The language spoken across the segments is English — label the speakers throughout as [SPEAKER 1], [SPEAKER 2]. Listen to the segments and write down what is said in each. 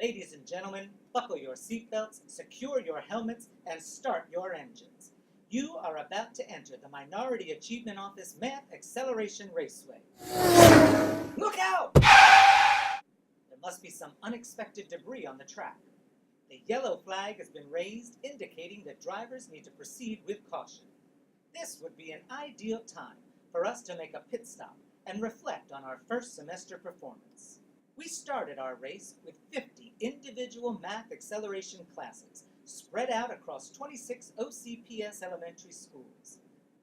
[SPEAKER 1] Ladies and gentlemen, buckle your seatbelts, secure your helmets, and start your engines. You are about to enter the Minority Achievement Office Math Acceleration Raceway. Look out! There must be some unexpected debris on the track. The yellow flag has been raised, indicating that drivers need to proceed with caution. This would be an ideal time for us to make a pit stop and reflect on our first semester performance. We started our race with 50 individual math acceleration classes spread out across 26 OCPS elementary schools.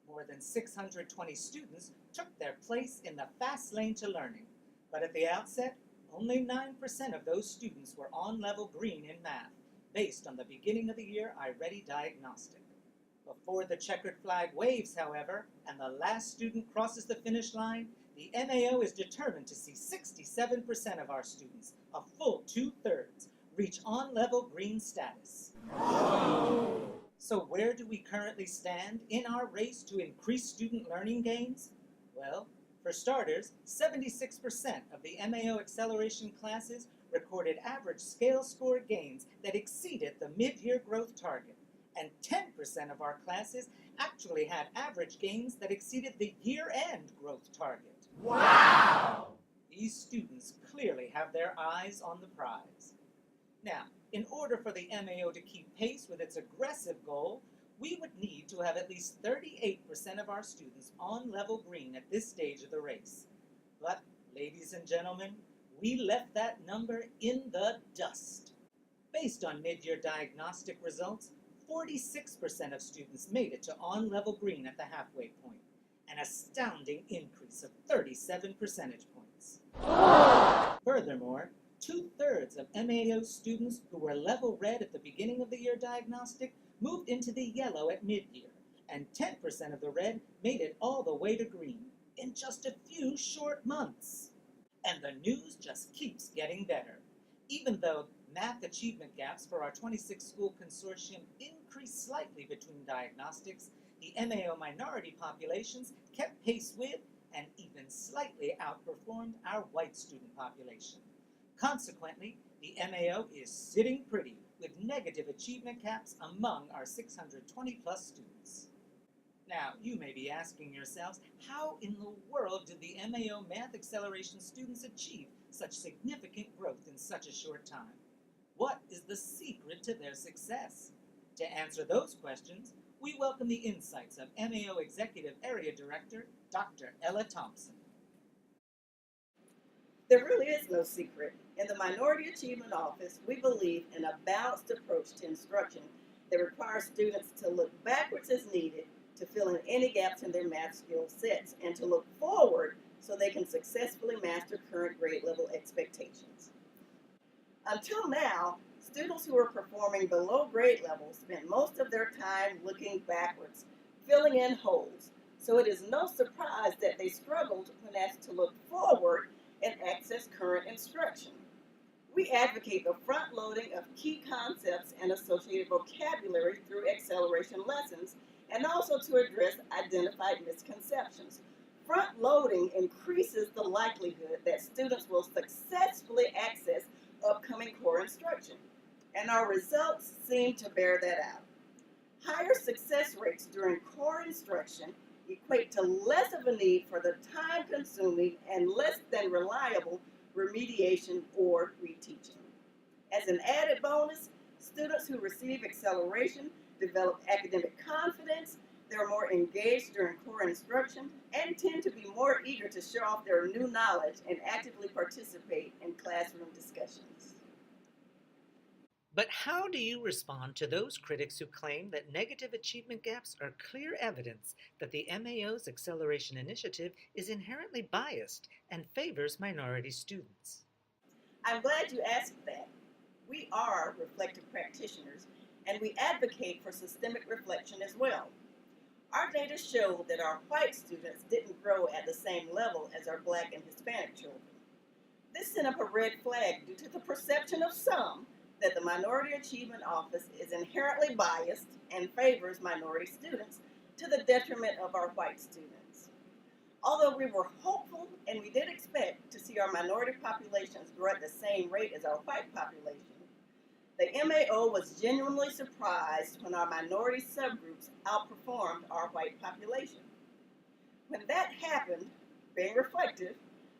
[SPEAKER 1] More than 620 students took their place in the fast lane to learning, but at the outset, only 9% of those students were on level green in math, based on the beginning of the year iReady diagnostic. Before the checkered flag waves, however, and the last student crosses the finish line, the MAO is determined to see 67% of our students, a full 2/3, reach on-level green status. So where do we currently stand in our race to increase student learning gains? Well, for starters, 76% of the MAO acceleration classes recorded average scale score gains that exceeded the mid-year growth target, and 10% of our classes actually had average gains that exceeded the year-end growth target. Wow! These students clearly have their eyes on the prize. Now, in order for the MAO to keep pace with its aggressive goal, we would need to have at least 38% of our students on level green at this stage of the race. But, ladies and gentlemen, we left that number in the dust. Based on mid-year diagnostic results, 46% of students made it to on-level green at the halfway point, an astounding increase of 37 percentage points. Furthermore, 2/3 of MAO students who were level red at the beginning of the year diagnostic moved into the yellow at mid-year, and 10% of the red made it all the way to green in just a few short months. And the news just keeps getting better. Even though math achievement gaps for our 26-school consortium increased slightly between diagnostics, the MAO minority populations kept pace with and even slightly outperformed our white student population. Consequently, the MAO is sitting pretty with negative achievement gaps among our 620-plus students. Now, you may be asking yourselves, how in the world did the MAO math acceleration students achieve such significant growth in such a short time? What is the secret to their success? To answer those questions, we welcome the insights of MAO Executive Area Director, Dr. Ella Thompson.
[SPEAKER 2] There really is no secret. In the Minority Achievement Office, we believe in a balanced approach to instruction that requires students to look backwards as needed to fill in any gaps in their math skill sets and to look forward so they can successfully master current grade level expectations. Until now, students who were performing below grade level spent most of their time looking backwards, filling in holes, so it is no surprise that they struggled when asked to look forward and access current instruction. We advocate the front-loading of key concepts and associated vocabulary through acceleration lessons, and also to address identified misconceptions. Front-loading increases the likelihood that students will successfully access upcoming core instruction, and our results seem to bear that out. Higher success rates during core instruction equate to less of a need for the time-consuming and less than reliable remediation or reteaching. As an added bonus, students who receive acceleration develop academic confidence, they're more engaged during core instruction, and tend to be more eager to show off their new knowledge and actively participate in classroom discussions.
[SPEAKER 1] But how do you respond to those critics who claim that negative achievement gaps are clear evidence that the MAO's acceleration initiative is inherently biased and favors minority students?
[SPEAKER 2] I'm glad you asked that. We are reflective practitioners, and we advocate for systemic reflection as well. Our data show that our white students didn't grow at the same level as our Black and Hispanic children. This sent up a red flag due to the perception of some that the Minority Achievement Office is inherently biased and favors minority students to the detriment of our white students. Although we were hopeful and we did expect to see our minority populations grow at the same rate as our white population, the MAO was genuinely surprised when our minority subgroups outperformed our white population. When that happened, being reflective,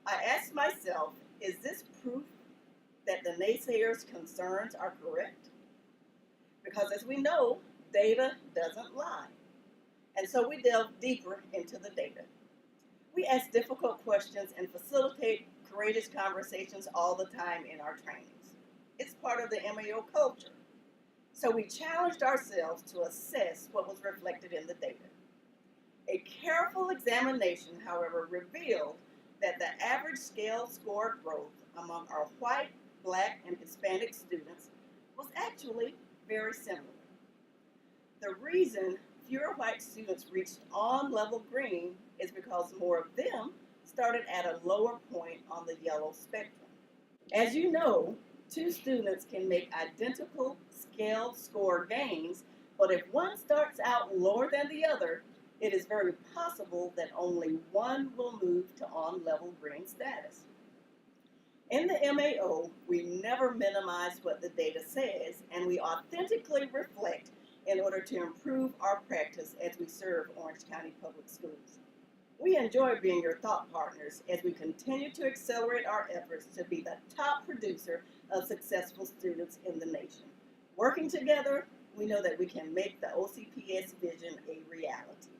[SPEAKER 2] I asked myself, is this proof that the naysayers' concerns are correct? Because as we know, data doesn't lie. And so we delve deeper into the data. We ask difficult questions and facilitate courageous conversations all the time in our trainings. It's part of the MAO culture. So we challenged ourselves to assess what was reflected in the data. A careful examination, however, revealed that the average scale score growth among our white, black, and Hispanic students was actually very similar. The reason fewer white students reached on-level green is because more of them started at a lower point on the yellow spectrum. As you know, two students can make identical scale score gains, but if one starts out lower than the other, it is very possible that only one will move to on-level green status. In the MAO, we never minimize what the data says, and we authentically reflect in order to improve our practice as we serve Orange County Public Schools. We enjoy being your thought partners as we continue to accelerate our efforts to be the top producer of successful students in the nation. Working together, we know that we can make the OCPS vision a reality.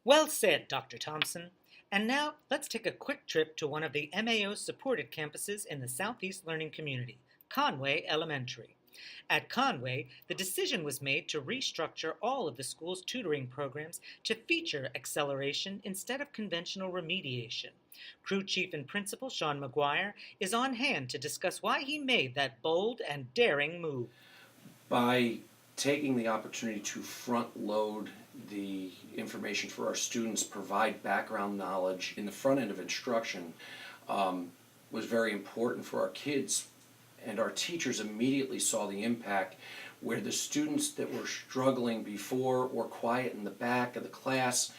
[SPEAKER 1] Well said, Dr. Thompson. And now, let's take a quick trip to one of the MAO-supported campuses in the Southeast Learning Community, Conway Elementary. At Conway, the decision was made to restructure all of the school's tutoring programs to feature acceleration instead of conventional remediation. Crew Chief and Principal Sean Maguire is on hand to discuss why he made that bold and daring move.
[SPEAKER 3] By taking the opportunity to front load the information for our students, provide background knowledge in the front end of instruction, was very important for our kids. And our teachers immediately saw the impact where the students that were struggling before or quiet in the back of the class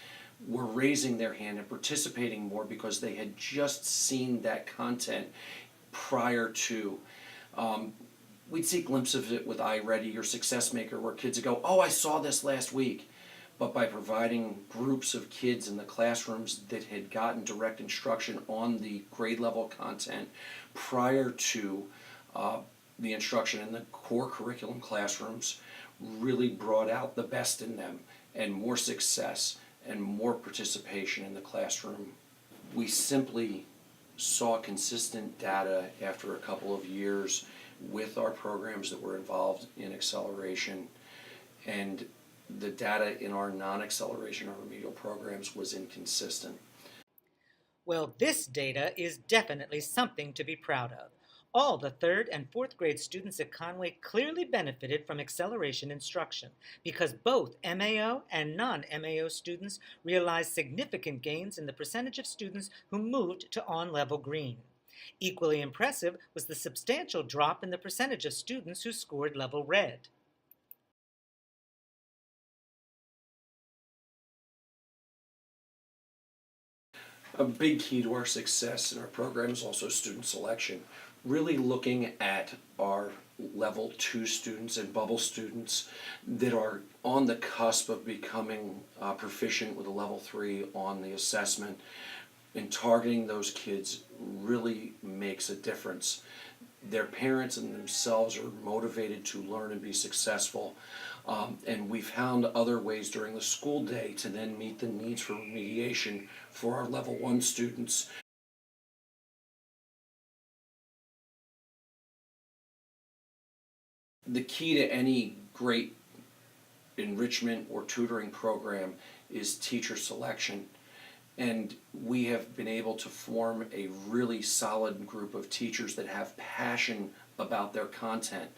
[SPEAKER 3] were raising their hand and participating more because they had just seen that content prior to. We'd see glimpses of it with iReady or Success Maker where kids would go, oh, I saw this last week. But by providing groups of kids in the classrooms that had gotten direct instruction on the grade level content prior to the instruction in the core curriculum classrooms, really brought out the best in them and more success and more participation in the classroom. We simply saw consistent data after a couple of years with our programs that were involved in acceleration, and the data in our non-acceleration or remedial programs was inconsistent.
[SPEAKER 1] Well, this data is definitely something to be proud of. All the 3rd and 4th grade students at Conway clearly benefited from acceleration instruction because both MAO and non-MAO students realized significant gains in the percentage of students who moved to on-level green. Equally impressive was the substantial drop in the percentage of students who scored level red.
[SPEAKER 3] A big key to our success in our program is also student selection. Really looking at our level 2 students and bubble students that are on the cusp of becoming proficient with a level 3 on the assessment, and targeting those kids really makes a difference. Their parents and themselves are motivated to learn and be successful. And we found other ways during the school day to then meet the needs for remediation for our level 1 students. The key to any great enrichment or tutoring program is teacher selection. And we have been able to form a really solid group of teachers that have passion about their content.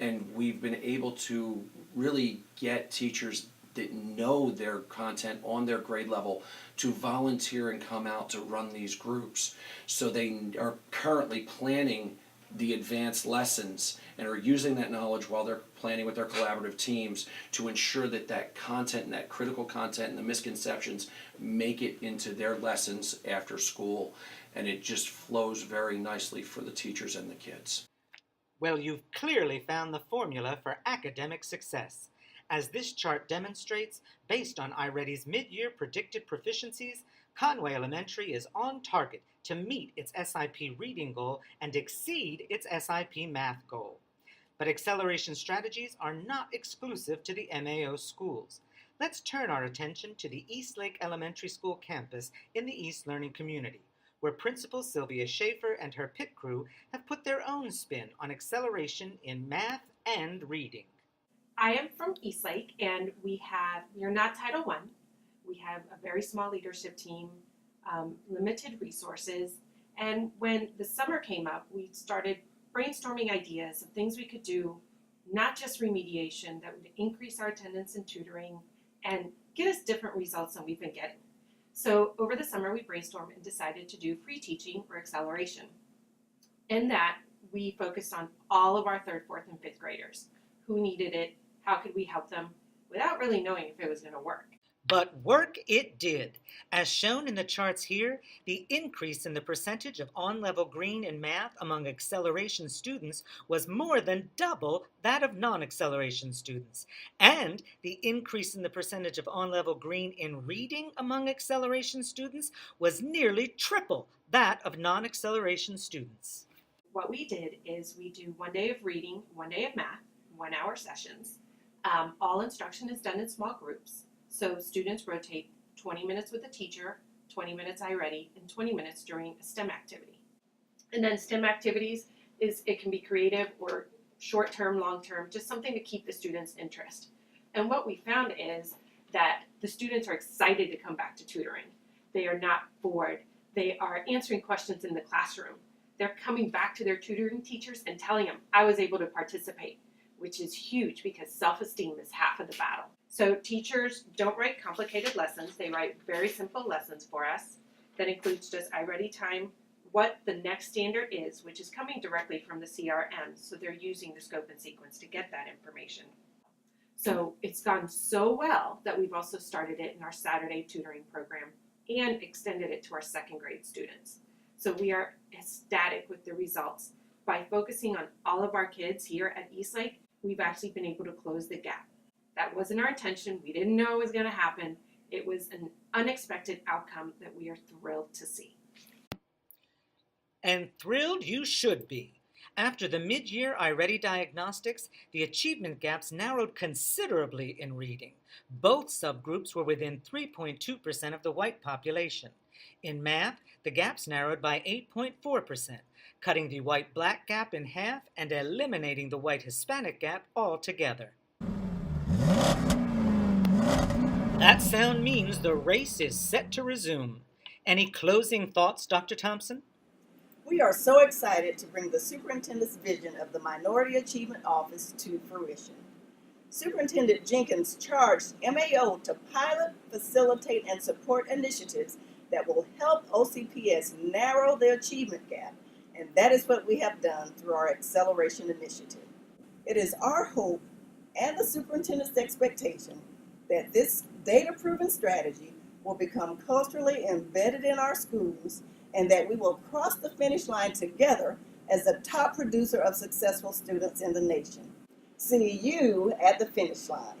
[SPEAKER 3] And we've been able to really get teachers that know their content on their grade level to volunteer and come out to run these groups. So they are currently planning the advanced lessons and are using that knowledge while they're planning with their collaborative teams to ensure that that content and that critical content and the misconceptions make it into their lessons after school. And it just flows very nicely for the teachers and the kids.
[SPEAKER 1] Well, you've clearly found the formula for academic success. As this chart demonstrates, based on iReady's mid-year predicted proficiencies, Conway Elementary is on target to meet its SIP reading goal and exceed its SIP math goal. But acceleration strategies are not exclusive to the MAO schools. Let's turn our attention to the Eastlake Elementary School campus in the East Learning community, where Principal Sylvia Schaffer and her pit crew have put their own spin on acceleration in math and reading.
[SPEAKER 4] I am from Eastlake, and we're not Title I. We have a very small leadership team, limited resources, and when the summer came up, we started brainstorming ideas of things we could do, not just remediation, that would increase our attendance and tutoring and get us different results than we've been getting. So over the summer, we brainstormed and decided to do free teaching or acceleration. In that, we focused on all of our 3rd, 4th, and 5th graders. Who needed it? How could we help them? Without really knowing if it was going to work.
[SPEAKER 1] But work it did. As shown in the charts here, the increase in the percentage of on-level green in math among acceleration students was more than double that of non-acceleration students. And the increase in the percentage of on-level green in reading among acceleration students was nearly triple that of non-acceleration students.
[SPEAKER 4] What we did is we do 1 day of reading, 1 day of math, 1 hour sessions. All instruction is done in small groups. So students rotate 20 minutes with a teacher, 20 minutes iReady, and 20 minutes during a STEM activity. And then STEM activities it can be creative or short-term, long-term, just something to keep the students' interest. And what we found is that the students are excited to come back to tutoring. They are not bored. They are answering questions in the classroom. They're coming back to their tutoring teachers and telling them, I was able to participate, which is huge because self-esteem is half of the battle. So teachers don't write complicated lessons. They write very simple lessons for us. That includes just iReady time, what the next standard is, which is coming directly from the CRM. So they're using the scope and sequence to get that information. So it's gone so well that we've also started it in our Saturday tutoring program and extended it to our 2nd grade students. So we are ecstatic with the results. By focusing on all of our kids here at Eastlake, we've actually been able to close the gap. That wasn't our intention. We didn't know it was going to happen. It was an unexpected outcome that we are thrilled to see.
[SPEAKER 1] And thrilled you should be. After the mid-year iReady diagnostics, the achievement gaps narrowed considerably in reading. Both subgroups were within 3.2% of the white population. In math, the gaps narrowed by 8.4%, cutting the white-black gap in half and eliminating the white-Hispanic gap altogether. That sound means the race is set to resume. Any closing thoughts, Dr. Thompson?
[SPEAKER 2] We are so excited to bring the superintendent's vision of the Minority Achievement Office to fruition. Superintendent Jenkins charged MAO to pilot, facilitate, and support initiatives that will help OCPS narrow the achievement gap, and that is what we have done through our Acceleration Initiative. It is our hope and the superintendent's expectation that this data-proven strategy will become culturally embedded in our schools and that we will cross the finish line together as the top producer of successful students in the nation. See you at the finish line.